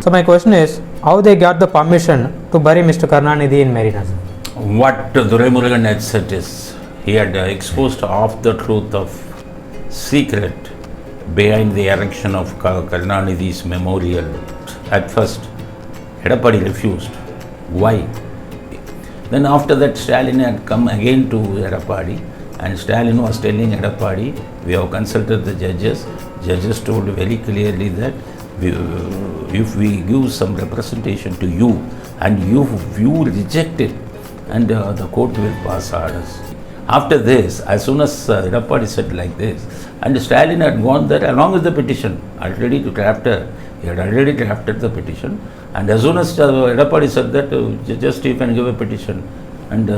So my question is, how they got the permission to bury Mr. Karunanidhi in Marinas? What Duraimurugan had said is, he had exposed half the truth of secret behind the erection of Karunanidhi's memorial. At first, Edapadi refused. Why? Then after that, Stalin had come again to Edapadi, and Stalin was telling Edapadi, we have consulted the judges. Judges told very clearly that if we give some representation to you and you reject it, and the court will pass orders. After this, as soon as Edapadi said like this, and Stalin had gone there along with the petition, already drafted. He had already drafted the petition, and as soon as Edapadi said that just you can give a petition, and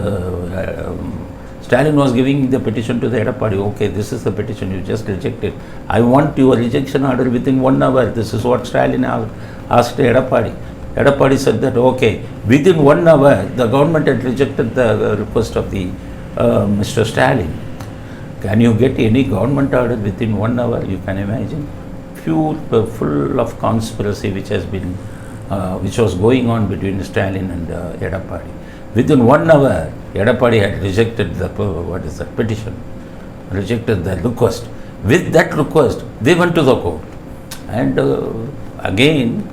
Stalin was giving the petition to the Edapadi. Okay, this is the petition, you just reject it. I want your rejection order within 1 hour. This is what Stalin asked Edapadi. Edapadi said that okay, within 1 hour the government had rejected the request of the Mr. Stalin. Can you get any government order within 1 hour? You can imagine. Full of conspiracy which was going on between Stalin and Edapadi. Within 1 hour, Edapadi had rejected the petition, rejected the request. With that request, they went to the court. And again,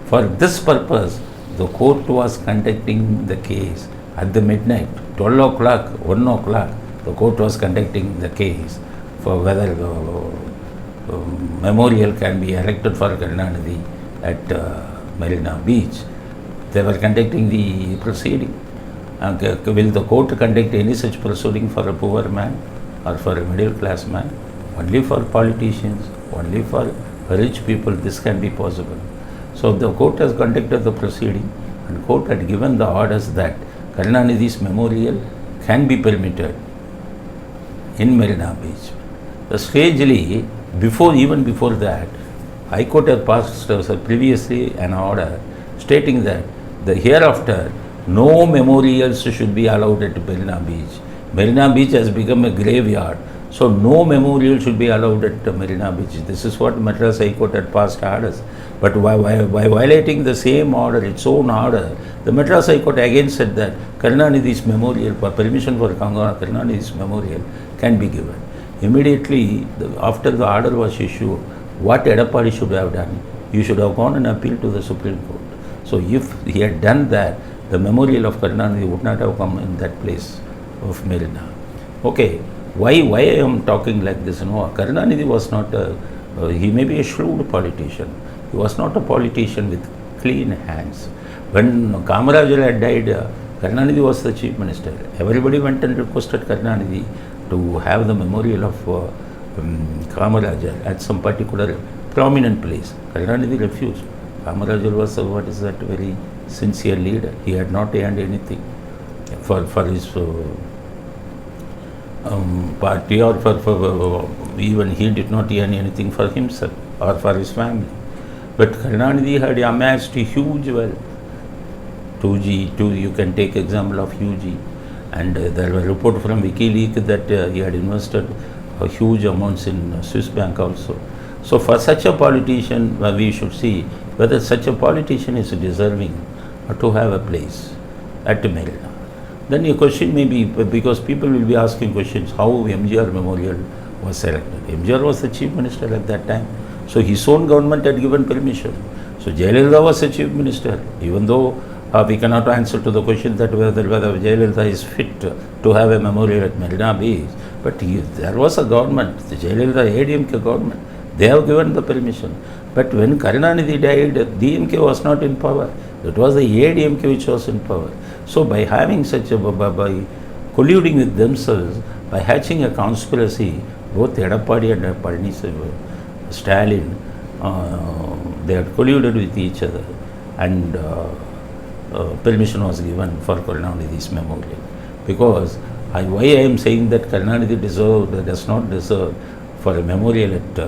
for this purpose, the court was conducting the case at the midnight, 12 o'clock, 1 o'clock. The court was conducting the case for whether memorial can be erected for Karunanidhi at Marina Beach. They were conducting the proceeding. Will the court conduct any such proceeding for a poor man or for a middle class man? Only for politicians, only for rich people this can be possible. So the court has conducted the proceeding, and court had given the orders that Karunanidhi's memorial can be permitted in Marina Beach. Strangely, even before that, High Court had passed previously an order stating that the hereafter no memorials should be allowed at Marina Beach. Marina Beach has become a graveyard, so no memorial should be allowed at Marina Beach. This is what Madras High Court had passed orders. But by violating the same order, its own order, the Madras High Court again said that Karunanidhi's memorial, permission for Karunanidhi's memorial can be given. Immediately, after the order was issued, what Edapadi should have done? He should have gone and appealed to the Supreme Court. So if he had done that, the memorial of Karunanidhi would not have come in that place of Marina. Okay, why I am talking like this? No, Karunanidhi was not he may be a shrewd politician. He was not a politician with clean hands. When Kamarajal had died, Karunanidhi was the chief minister. Everybody went and requested Karunanidhi to have the memorial of Kamarajal at some particular prominent place. Karunanidhi refused. Kamarajal was very sincere leader. He had not earned anything for his party, or for even he did not earn anything for himself or for his family. But Karunanidhi had amassed a huge wealth. You can take example of UG, and there were reports from WikiLeaks that he had invested huge amounts in Swiss bank also. So for such a politician, we should see whether such a politician is deserving to have a place at Marina. Then your question may be, because people will be asking questions, how MGR memorial was selected. MGR was the chief minister at that time. So his own government had given permission. So Jayalalitha was the chief minister, even though we cannot answer to the question that whether Jayalalitha is fit to have a memorial at Marina Beach. But there was a government, the Jayalalitha ADMK government. They have given the permission. But when Karunanidhi died, DMK was not in power. It was the ADMK which was in power. So by having such by colluding with themselves, by hatching a conspiracy, both Edapadi and Stalin, they had colluded with each other, and permission was given for Karunanidhi's memorial. Because why I am saying that Karunanidhi does not deserve for a memorial at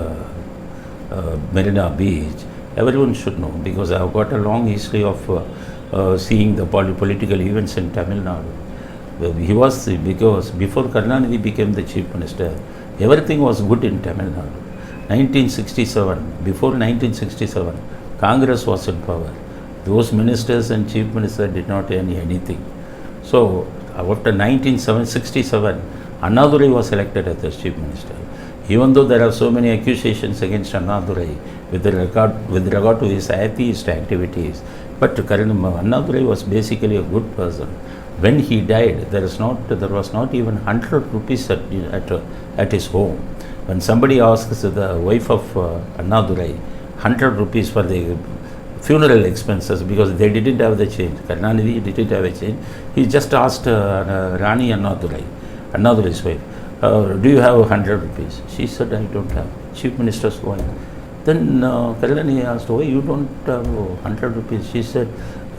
Marina Beach, everyone should know, because I have got a long history of seeing the political events in Tamil Nadu. Because before Karunanidhi became the chief minister, everything was good in Tamil Nadu. 1967, before 1967, Congress was in power. Those ministers and chief ministers did not earn anything. So after 1967, Annadurai was elected as the chief minister. Even though there are so many accusations against Annadurai with regard to his atheist activities, but Annadurai was basically a good person. When he died, there was not even 100 rupees at his home. When somebody asks the wife of Annadurai 100 rupees for the funeral expenses, because they didn't have the change, Karunanidhi didn't have a change, he just asked Rani Annadurai's wife, do you have 100 rupees? She said, I don't have. Chief Minister's wife. Then Karunanidhi asked, why you don't have 100 rupees? She said,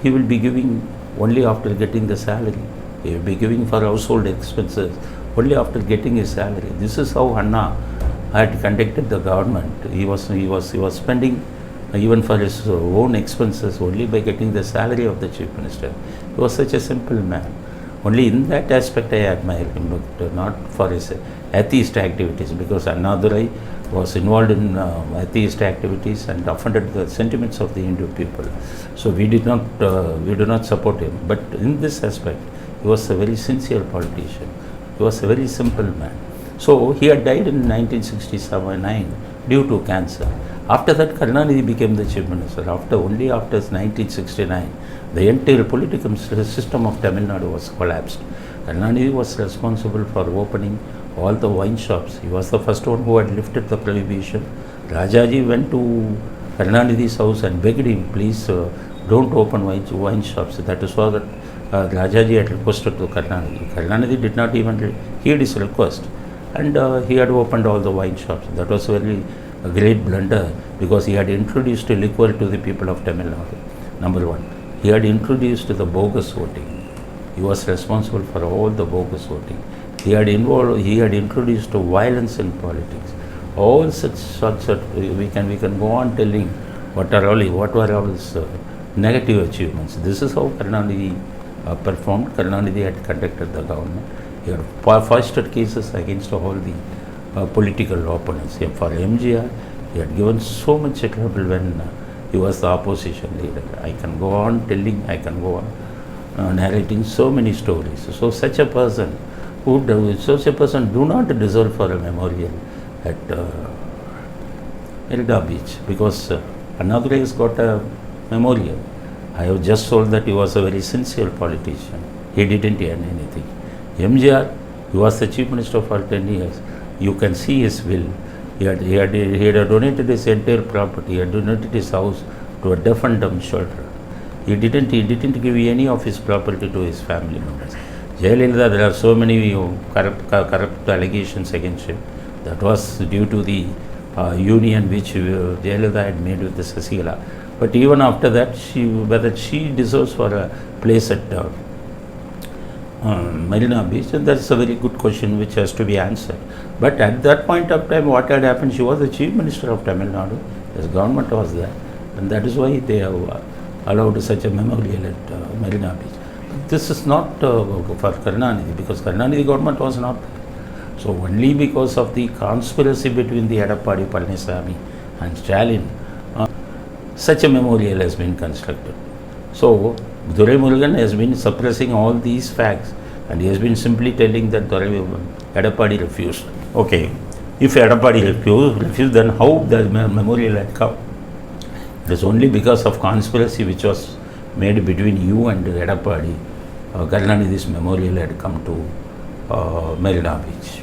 he will be giving only after getting the salary. He will be giving for household expenses only after getting his salary. This is how Anna had conducted the government. He was spending even for his own expenses only by getting the salary of the chief minister. He was such a simple man. Only in that aspect I admire him, but not for his atheist activities, because Annadurai was involved in atheist activities and offended the sentiments of the Hindu people. So we do not support him. But in this aspect, he was a very sincere politician. He was a very simple man. So he had died in 1969 due to cancer. After that, Karunanidhi became the chief minister. Only after 1969, the entire political system of Tamil Nadu was collapsed. Karunanidhi was responsible for opening all the wine shops. He was the first one who had lifted the prohibition. Rajaji went to Karunanidhi's house and begged him, please don't open wine shops. That is what Rajaji had requested to Karunanidhi. Karunanidhi did not even heed his request, and he had opened all the wine shops. That was a great blunder, because he had introduced liquor to the people of Tamil Nadu. Number one, he had introduced the bogus voting. He was responsible for all the bogus voting. He had introduced violence in politics. All such we can go on telling what were all his negative achievements. This is how Karunanidhi performed. Karunanidhi had conducted the government. He had fostered cases against all the political opponents. For MGR, he had given so much trouble when he was the opposition leader. I can go on narrating so many stories. So such a person do not deserve for a memorial at Marina Beach, because Annadurai has got a memorial. I have just told that he was a very sincere politician. He didn't earn anything. MGR, he was the chief minister for 10 years. You can see his will. He had donated his entire property. He had donated his house to a deaf and dumb shelter. He didn't give any of his property to his family members. Jayalalitha, there are so many corrupt allegations against him. That was due to the union which Jayalalitha had made with the Sasigala. But even after that, whether she deserves for a place at Marina Beach, and that's a very good question which has to be answered. But at that point of time, what had happened, she was the chief minister of Tamil Nadu. His government was there, and that is why they have allowed such a memorial at Marina Beach. This is not for Karunanidhi, because Karunanidhi government was not there. So only because of the conspiracy between the Edappadi Palaniswamy and Stalin, such a memorial has been constructed. So Durai Murugan has been suppressing all these facts, and he has been simply telling that Edappadi refused. Okay, if Edappadi refused, then how the memorial had come? It is only because of conspiracy which was made between you and Edappadi. Karunanidhi's memorial had come to Marina Beach.